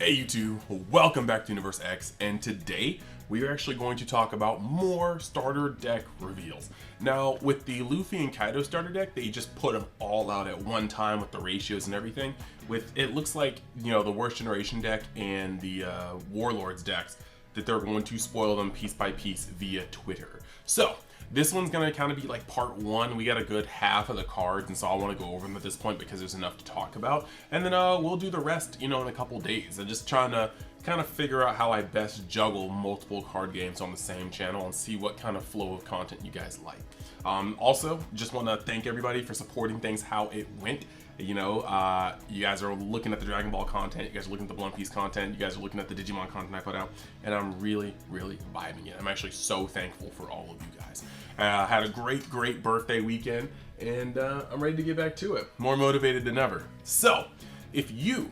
Hey YouTube, welcome back to Universe X, and today we are actually going to talk about more starter deck reveals. Now, with the Luffy and Kaido starter deck, they just put them all out at one time with the ratios and everything. With it looks like, you know, the Worst Generation deck and the Warlords decks, that they're going to spoil them piece by piece via Twitter. So this one's gonna kind of be like part one. We got a good half of the cards, and so I want to go over them at this point because there's enough to talk about. And then we'll do the rest, you know, in a couple days. I'm just trying to kind of figure out how I best juggle multiple card games on the same channel and see what kind of flow of content you guys like. Also, just want to thank everybody for supporting things how it went. You know, you guys are looking at the Dragon Ball content, you guys are looking at the One Piece content, you guys are looking at the Digimon content I put out, and I'm really vibing it. I'm actually so thankful for all of you guys. Had a great birthday weekend, and I'm ready to get back to it. More motivated than ever. So, if you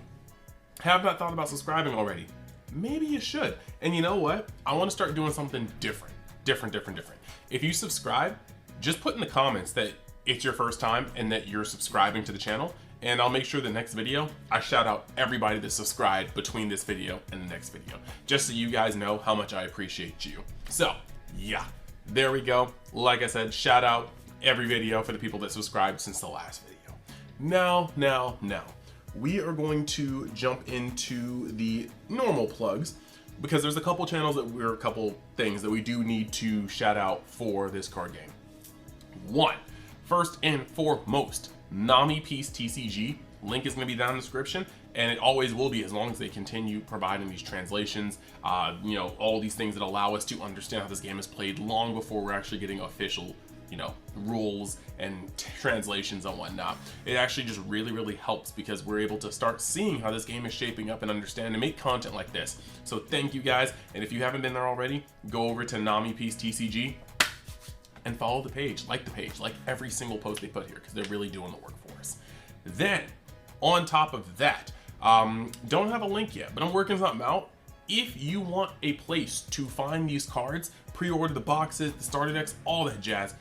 have not thought about subscribing already, maybe you should. And you know what? I want to start doing something different. If you subscribe, just put in the comments that it's your first time and that you're subscribing to the channel, and I'll make sure the next video I shout out everybody that subscribed between this video and the next video, just so you guys know how much I appreciate you. So yeah, there we go. Like I said, shout out every video for the people that subscribed since the last video. Now we are going to jump into the normal plugs, because there's a couple channels a couple things that we do need to shout out for this card game. First and foremost, Nami Piece TCG. Link is going to be down in the description, and it always will be as long as they continue providing these translations, you know, all these things that allow us to understand how this game is played long before we're actually getting official, you know, rules and translations and whatnot. It actually just really helps, because we're able to start seeing how this game is shaping up and understand and make content like this. So thank you guys, and if you haven't been there already, go over to Nami Piece TCG and follow the page, like every single post they put here, because they're really doing the work for us. Then, on top of that, don't have a link yet, but I'm working something out. If you want a place to find these cards, pre-order the boxes, the starter decks, all that jazz,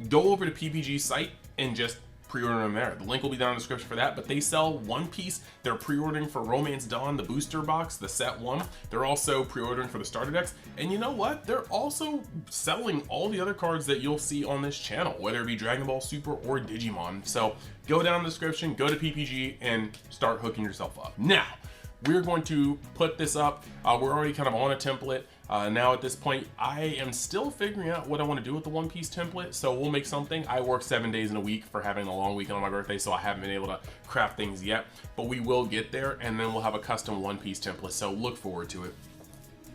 go over to PPG's site and just pre-order them there. The link will be down in the description for that, but they sell One Piece. They're pre-ordering for Romance Dawn, the booster box, the set one. They're also pre-ordering for the starter decks. And you know what? They're also selling all the other cards that you'll see on this channel, whether it be Dragon Ball Super or Digimon. So go down in the description, go to PPG, and start hooking yourself up. Now, we're going to put this up. We're already kind of on a template. Now at this point, I am still figuring out what I want to do with the One Piece template, so we'll make something. I work 7 days in a week for having a long weekend on my birthday, so I haven't been able to craft things yet, but we will get there, and then we'll have a custom One Piece template, so look forward to it.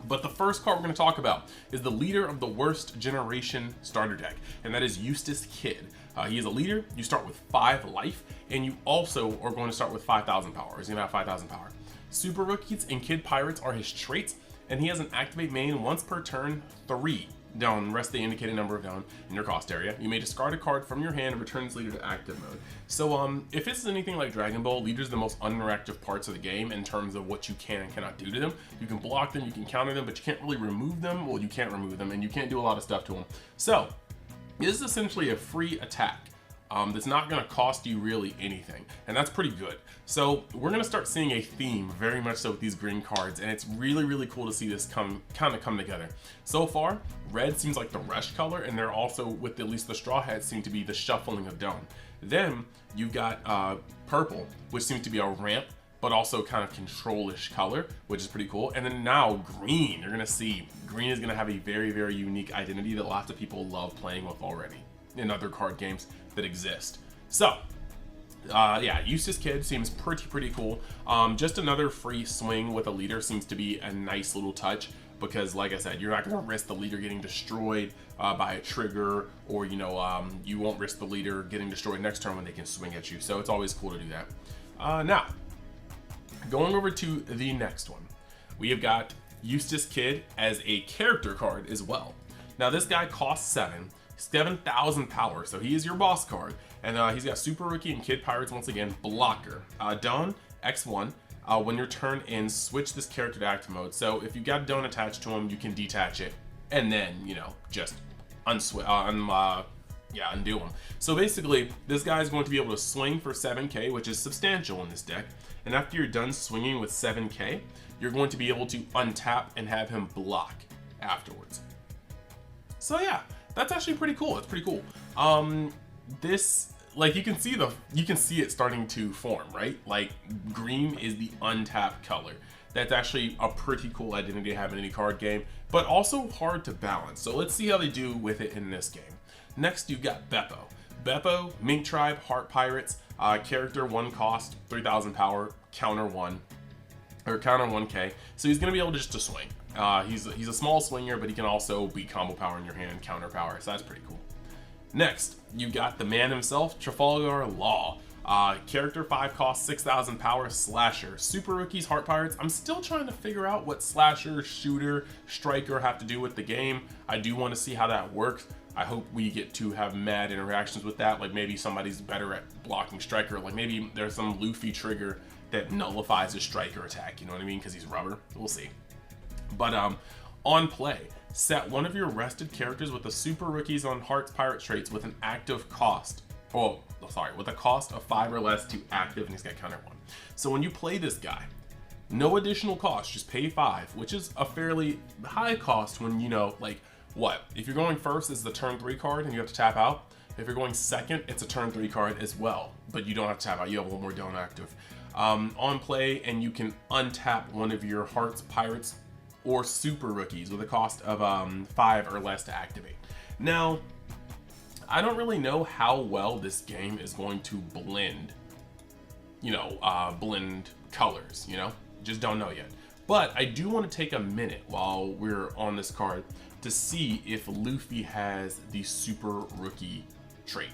But the first card we're going to talk about is the leader of the Worst Generation starter deck, and that is Eustace Kid. He is a leader. You start with 5 life, and you also are going to start with 5,000 power. He's going to have 5,000 power. Super Rookies and Kid Pirates are his traits, and he has an activate main once per turn, 3 down, rest the indicated number of down in your cost area. You may discard a card from your hand and return this leader to active mode. So if this is anything like Dragon Ball, leaders are the most interactive parts of the game in terms of what you can and cannot do to them. You can block them, you can counter them, but you can't really remove them. Well, you can't remove them, and you can't do a lot of stuff to them. So this is essentially a free attack. That's not going to cost you really anything, and that's pretty good. So we're going to start seeing a theme very much so with these green cards, and it's really cool to see this come together. So far, red seems like the rush color, and they're also, with at least the straw hats, seem to be the shuffling of dawn. Then you've got purple, which seems to be a ramp, but also kind of control-ish color, which is pretty cool. And then now green, you're going to see green is going to have a very unique identity that lots of people love playing with already in other card games that exist. So yeah, Eustace Kid seems pretty cool. Just another free swing with a leader seems to be a nice little touch, because like I said, you're not going to risk the leader getting destroyed by a trigger, or you know, you won't risk the leader getting destroyed next turn when they can swing at you. So it's always cool to do that. Now, going over to the next one, we have got Eustace Kid as a character card as well. Now this guy costs 7,000 power, so he is your boss card, and he's got Super Rookie and Kid Pirates once again, blocker. Dawn, X1, when your turn ends, switch this character to active mode. So if you got Dawn attached to him, you can detach it, and then, you know, just Yeah, undo him. So basically, this guy is going to be able to swing for 7k, which is substantial in this deck. And after you're done swinging with 7k, you're going to be able to untap and have him block afterwards. So yeah, that's actually pretty cool. It's pretty cool. This, like, you can see it starting to form, right? Like, green is the untapped color. That's actually a pretty cool identity to have in any card game, but also hard to balance. So let's see how they do with it in this game. Next, you've got Beppo. Beppo, Mink Tribe, Heart Pirates, character 1 cost, 3000 power, counter 1, or counter 1k. So he's gonna be able to just to swing. He's a small swinger, but he can also beat combo power in your hand, counter power, so that's pretty cool. Next, you got the man himself, Trafalgar Law. Character 5 cost, 6000 power, slasher. Super Rookies, Heart Pirates. I'm still trying to figure out what slasher, shooter, striker have to do with the game. I do want to see how that works. I hope we get to have mad interactions with that. Like maybe somebody's better at blocking striker. Like maybe there's some Luffy trigger that nullifies a striker attack. You know what I mean? Because he's rubber. We'll see. But on play, set one of your rested characters with the Super Rookies on Hearts Pirate traits with an active cost. Oh, sorry, with a cost of 5 or less to active, and he's got counter 1. So when you play this guy, no additional cost, just pay 5, which is a fairly high cost when, you know, like, what? If you're going first, it's the turn 3 card and you have to tap out. If you're going second, it's a turn 3 card as well, but you don't have to tap out, you have one more down active. On play, and you can untap one of your Hearts Pirates or Super Rookies with a cost of 5 or less to activate. Now, I don't really know how well this game is going to blend, you know, blend colors, you know, just don't know yet. But I do want to take a minute while we're on this card to see if Luffy has the Super Rookie trait.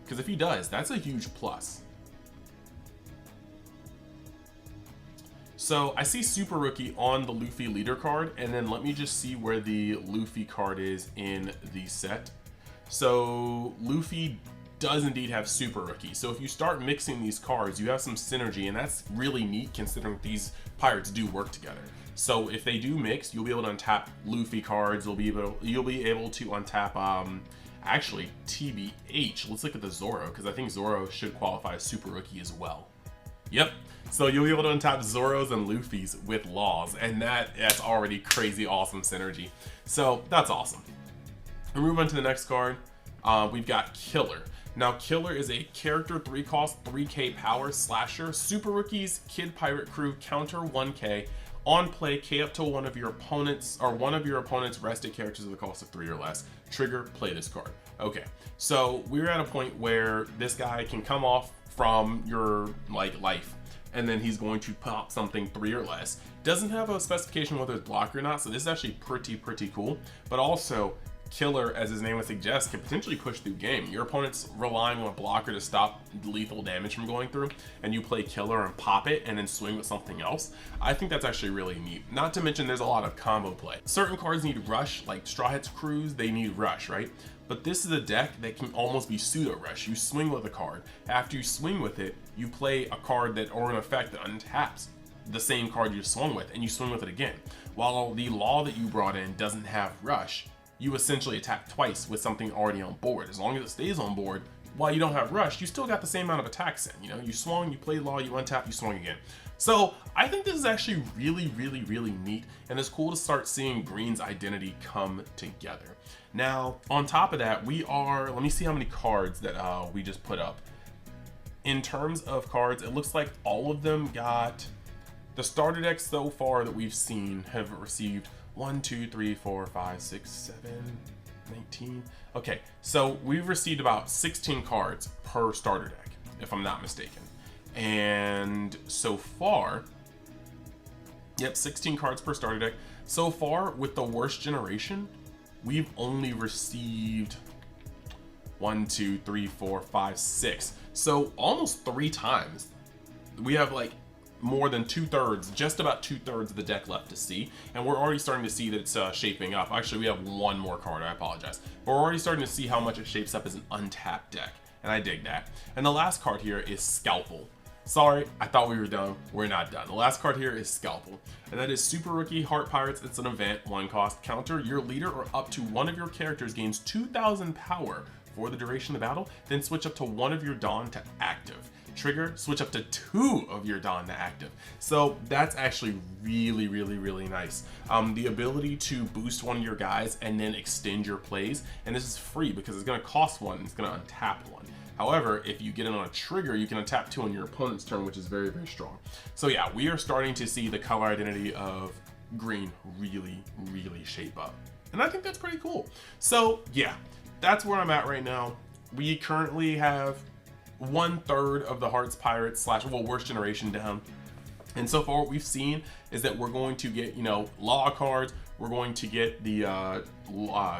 Because if he does, that's a huge plus. So I see Super Rookie on the Luffy leader card, and then let me just see where the Luffy card is in the set. So Luffy does indeed have Super Rookie. So if you start mixing these cards, you have some synergy, and that's really neat considering these pirates do work together. So if they do mix, you'll be able to untap Luffy cards. You'll be able to untap actually TBH. Let's look at the Zoro, because I think Zoro should qualify as Super Rookie as well. Yep. So you'll be able to untap Zoros and Luffy's with Laws, and that's already crazy awesome synergy. So that's awesome. We move on to the next card. We've got Killer. Now, Killer is a character 3 cost, 3k power slasher. Super Rookies, Kid Pirate Crew, counter 1k. On play, K up to one of your opponents rested characters with a cost of 3 or less. Trigger, play this card. Okay, so we're at a point where this guy can come off from your life, and then he's going to pop something 3 or less. Doesn't have a specification whether it's block or not, so this is actually pretty cool. But also, Killer, as his name would suggest, can potentially push through game. Your opponent's relying on a blocker to stop lethal damage from going through, and you play Killer and pop it and then swing with something else. I think that's actually really neat. Not to mention there's a lot of combo play. Certain cards need rush, like Straw Hat's Crews, they need rush, right? But this is a deck that can almost be pseudo rush. You swing with a card. After you swing with it, you play a card that, or an effect that untaps the same card you swung with, and you swing with it again. While the Law that you brought in doesn't have rush, you essentially attack twice with something already on board. As long as it stays on board, while you don't have rush, you still got the same amount of attacks in. You know, you swung, you played Law, you untap, you swung again. So I think this is actually really neat, and it's cool to start seeing Green's identity come together. Now, on top of that, let me see how many cards that we just put up. In terms of cards, it looks like all of them got, the starter decks so far that we've seen have received 1, 2, 3, 4, 5, 6, 7, 19. Okay, so we've received about 16 cards per starter deck, if I'm not mistaken. And so far, yep, 16 cards per starter deck. So far, with the worst generation, we've only received 1, 2, 3, 4, 5, 6. So almost 3 times. We have like more than 2/3, just about 2/3 of the deck left to see, and we're already starting to see that it's shaping up. Actually, we have one more card, I apologize. But we're already starting to see how much it shapes up as an untapped deck, and I dig that. And the last card here is Scalpel. Sorry, I thought we were done. We're not done. The last card here is Scalpel, and that is Super Rookie Heart Pirates. It's an event, 1 cost, counter. Your leader or up to one of your characters gains 2000 power for the duration of the battle, then switch up to one of your Dawn to active. Trigger, switch up to 2 of your Dawn to active. So that's actually really, really, really nice. The ability to boost one of your guys and then extend your plays, and this is free because it's going to cost 1, it's going to untap 1. However, if you get it on a trigger, you can untap 2 on your opponent's turn, which is very, very strong. So yeah, we are starting to see the color identity of green really, really shape up. And I think that's pretty cool. So yeah, that's where I'm at right now. We currently have 1/3 of the Hearts Pirates / worst generation down. And so far what we've seen is that we're going to get, law cards, we're going to get the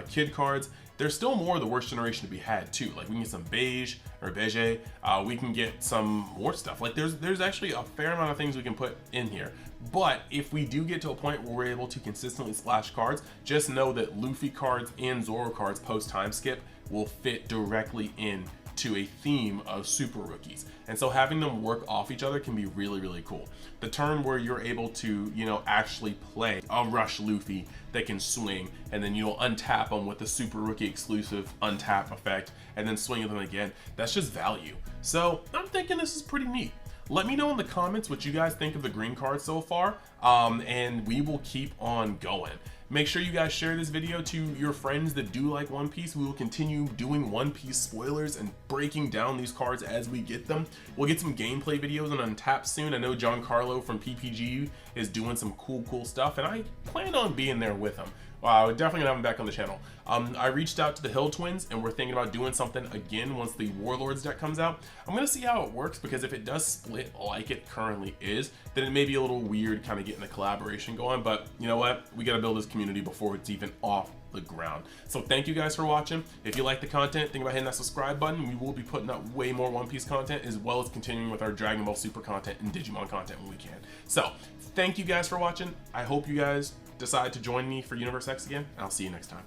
kid cards. There's still more of the worst generation to be had too. Like we can get some beige, we can get some more stuff. Like there's actually a fair amount of things we can put in here. But if we do get to a point where we're able to consistently splash cards, just know that Luffy cards and Zoro cards post time skip will fit directly in to a theme of super rookies, and so having them work off each other can be really, really cool. The turn where you're able to actually play a rush Luffy that can swing, and then untap them with the super rookie exclusive untap effect and then swing them again, that's just value. So I'm thinking this is pretty neat. Let me know in the comments what you guys think of the green card so far, and we will keep on going. Make sure you guys share this video to your friends that do like One Piece. We will continue doing One Piece spoilers and breaking down these cards as we get them. We'll get some gameplay videos on Untap soon. I know Giancarlo from PPG is doing some cool stuff, and I plan on being there with him. We're definitely gonna have him back on the channel. I reached out to the Hill Twins, and we're thinking about doing something again once the Warlords deck comes out. I'm gonna see how it works, because if it does split like it currently is, then it may be a little weird kind of getting the collaboration going, but you know what? We gotta build this community before it's even off the ground. So thank you guys for watching. If you like the content, think about hitting that subscribe button. We will be putting up way more One Piece content, as well as continuing with our Dragon Ball Super content and Digimon content when we can. So thank you guys for watching. I hope you guys decide to join me for Universe X again, and I'll see you next time.